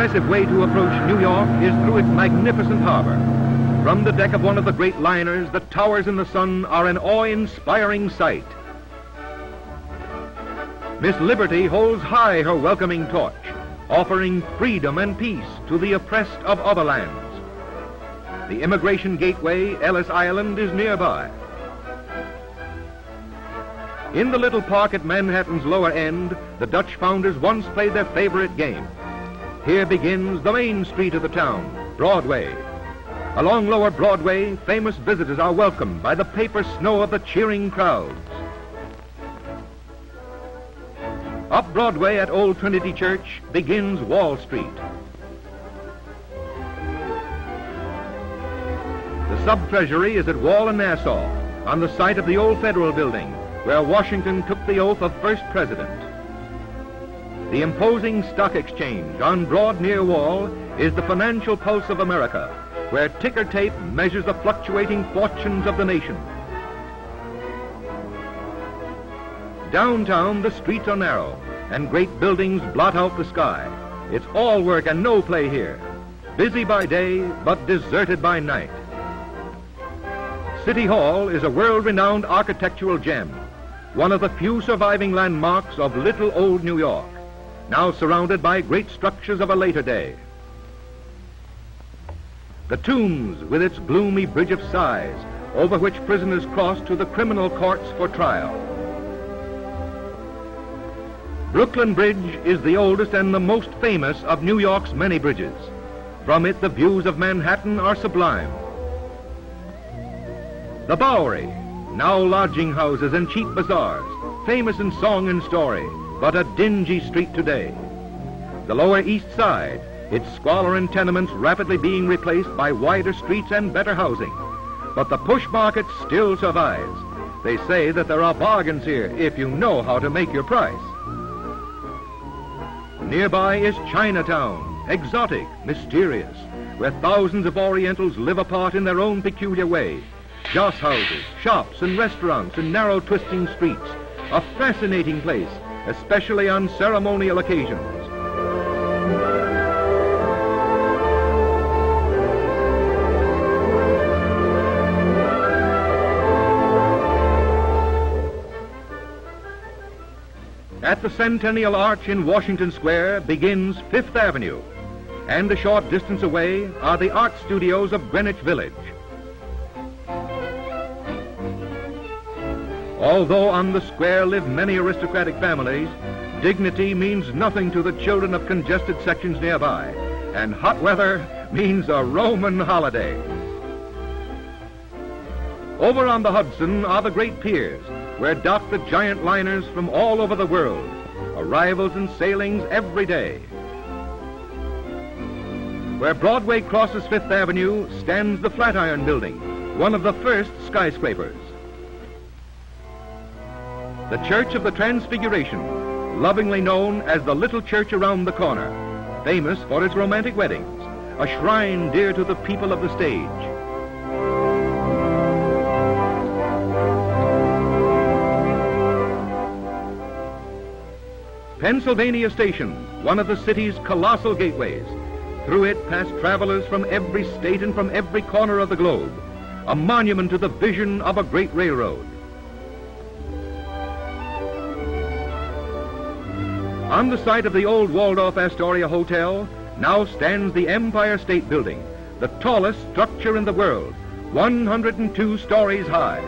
impressive way to approach New York is through its magnificent harbor. From the deck of one of the great liners, the towers in the sun are an awe-inspiring sight. Miss Liberty holds high her welcoming torch, offering freedom and peace to the oppressed of other lands. The immigration gateway, Ellis Island, is nearby. In the little park at Manhattan's lower end, the Dutch founders once played their favorite game. Here begins the main street of the town, Broadway. Along Lower Broadway, famous visitors are welcomed by the paper snow of the cheering crowds. Up Broadway at Old Trinity Church begins Wall Street. The sub-treasury is at Wall and Nassau, on the site of the old Federal Building, where Washington took the oath of first president. The imposing stock exchange on Broad near Wall is the financial pulse of America, where ticker tape measures the fluctuating fortunes of the nation. Downtown, the streets are narrow, and great buildings blot out the sky. It's all work and no play here. Busy by day, but deserted by night. City Hall is a world-renowned architectural gem, one of the few surviving landmarks of little old New York, now surrounded by great structures of a later day. The Tombs, with its gloomy Bridge of Sighs, over which prisoners cross to the criminal courts for trial. Brooklyn Bridge is the oldest and the most famous of New York's many bridges. From it, the views of Manhattan are sublime. The Bowery, now lodging houses and cheap bazaars, famous in song and story, but a dingy street today. The Lower East Side, its squalor and tenements rapidly being replaced by wider streets and better housing. But the push market still survives. They say that there are bargains here if you know how to make your price. Nearby is Chinatown, exotic, mysterious, where thousands of Orientals live apart in their own peculiar way. Joss houses, shops, and restaurants in narrow twisting streets. A fascinating place, especially on ceremonial occasions. At the Centennial Arch in Washington Square begins Fifth Avenue, and a short distance away are the art studios of Greenwich Village. Although on the square live many aristocratic families, dignity means nothing to the children of congested sections nearby, and hot weather means a Roman holiday. Over on the Hudson are the great piers, where dock the giant liners from all over the world, arrivals and sailings every day. Where Broadway crosses Fifth Avenue stands the Flatiron Building, one of the first skyscrapers. The Church of the Transfiguration, lovingly known as the Little Church Around the Corner, famous for its romantic weddings, a shrine dear to the people of the stage. Pennsylvania Station, one of the city's colossal gateways. Through it pass travelers from every state and from every corner of the globe, a monument to the vision of a great railroad. On the site of the old Waldorf Astoria Hotel now stands the Empire State Building, the tallest structure in the world, 102 stories high.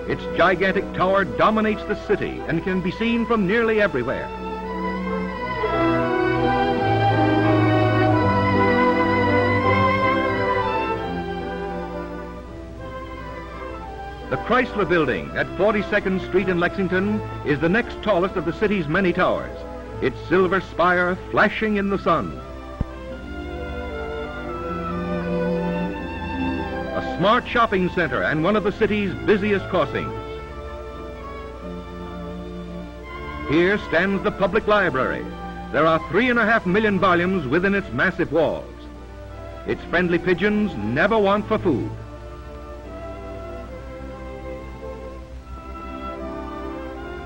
Its gigantic tower dominates the city and can be seen from nearly everywhere. The Chrysler Building at 42nd Street in Lexington is the next tallest of the city's many towers, its silver spire flashing in the sun. A smart shopping center and one of the city's busiest crossings. Here stands the public library. There are 3.5 million volumes within its massive walls. Its friendly pigeons never want for food.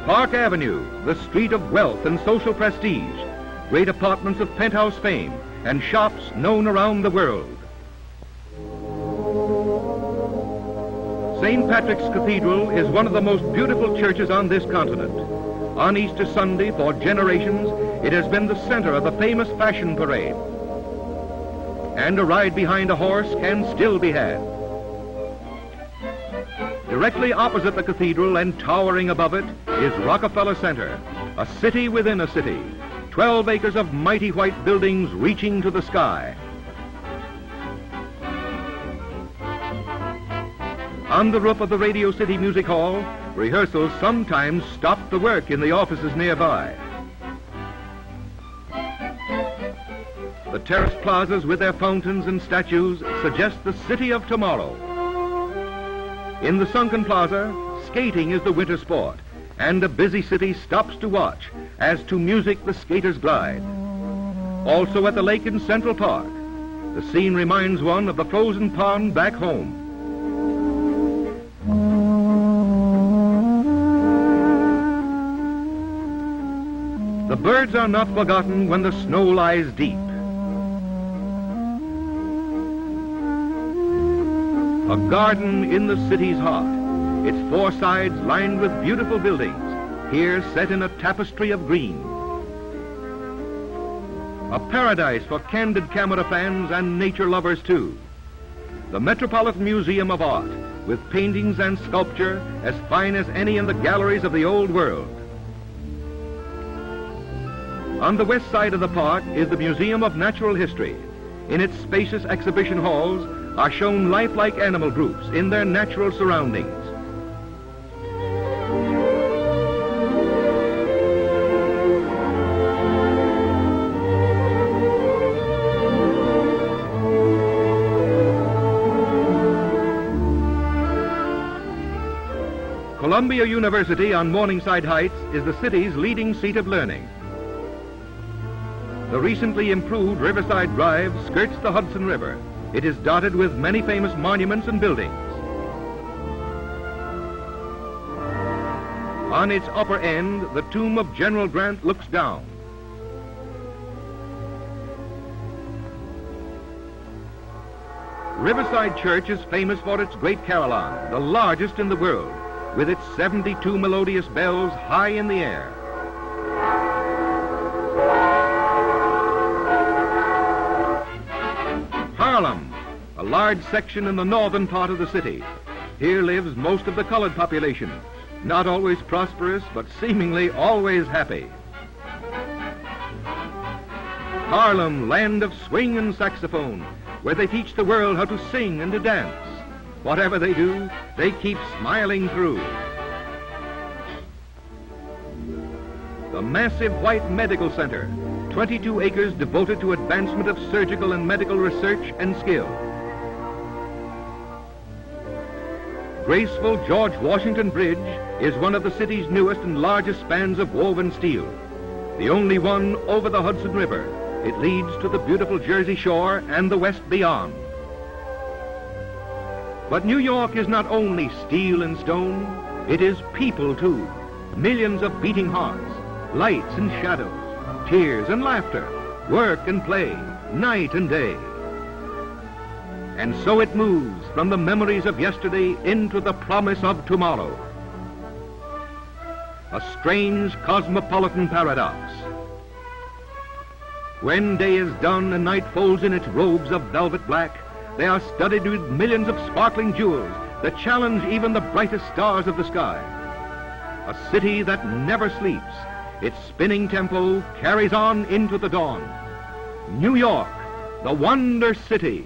Park Avenue, the street of wealth and social prestige, great apartments of penthouse fame, and shops known around the world. St. Patrick's Cathedral is one of the most beautiful churches on this continent. On Easter Sunday, for generations, it has been the center of the famous fashion parade. And a ride behind a horse can still be had. Directly opposite the cathedral and towering above it is Rockefeller Center, a city within a city, 12 acres of mighty white buildings reaching to the sky. On the roof of the Radio City Music Hall, rehearsals sometimes stop the work in the offices nearby. The terraced plazas with their fountains and statues suggest the city of tomorrow. In the sunken plaza, skating is the winter sport, and a busy city stops to watch as to music the skaters glide. Also at the lake in Central Park, the scene reminds one of the frozen pond back home. The birds are not forgotten when the snow lies deep. A garden in the city's heart, its four sides lined with beautiful buildings, here set in a tapestry of green. A paradise for candid camera fans and nature lovers too. The Metropolitan Museum of Art, with paintings and sculpture as fine as any in the galleries of the old world. On the west side of the park is the Museum of Natural History. In its spacious exhibition halls are shown lifelike animal groups in their natural surroundings. Columbia University on Morningside Heights is the city's leading seat of learning. The recently improved Riverside Drive skirts the Hudson River. It is dotted with many famous monuments and buildings. On its upper end, the tomb of General Grant looks down. Riverside Church is famous for its great carillon, the largest in the world, with its 72 melodious bells high in the air. Harlem, a large section in the northern part of the city. Here lives most of the colored population, not always prosperous, but seemingly always happy. Harlem, land of swing and saxophone, where they teach the world how to sing and to dance. Whatever they do, they keep smiling through. The massive White Medical Center, 22 acres devoted to advancement of surgical and medical research and skill. Graceful George Washington Bridge is one of the city's newest and largest spans of woven steel, the only one over the Hudson River. It leads to the beautiful Jersey Shore and the west beyond. But New York is not only steel and stone, it is people too. Millions of beating hearts, lights and shadows, tears and laughter, work and play, night and day. And so it moves from the memories of yesterday into the promise of tomorrow. A strange cosmopolitan paradox. When day is done and night folds in its robes of velvet black, they are studded with millions of sparkling jewels that challenge even the brightest stars of the sky. A city that never sleeps. Its spinning tempo carries on into the dawn. New York, the Wonder City.